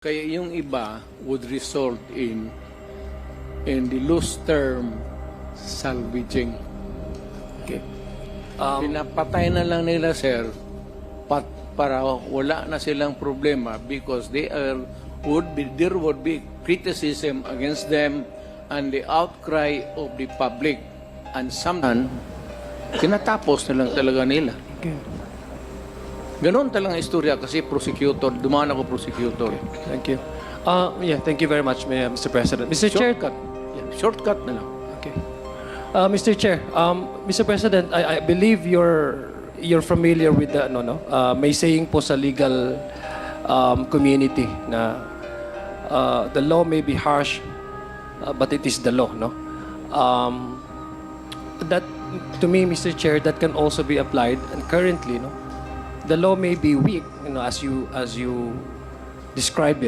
Kaya yung iba would result in the loose term salvaging. Okay. Pinapatay na lang nila, sir, para wala na silang problema because there would be criticism against them and the outcry of the public. And sometimes, tinatapos na lang talaga nila. Okay. Ganon talagang istorya kasi prosecutor, dumaan ako prosecutor. Thank you. Thank you very much, Mr. President. Mr. Chair. Shortcut. Shortcut na lang. Okay. Mr. Chair, Mr. President, I believe you're familiar with the may saying po sa legal community na the law may be harsh, but it is the law, no? That to me, Mr. Chair, that can also be applied, and currently, no, the law may be weak, as you described it.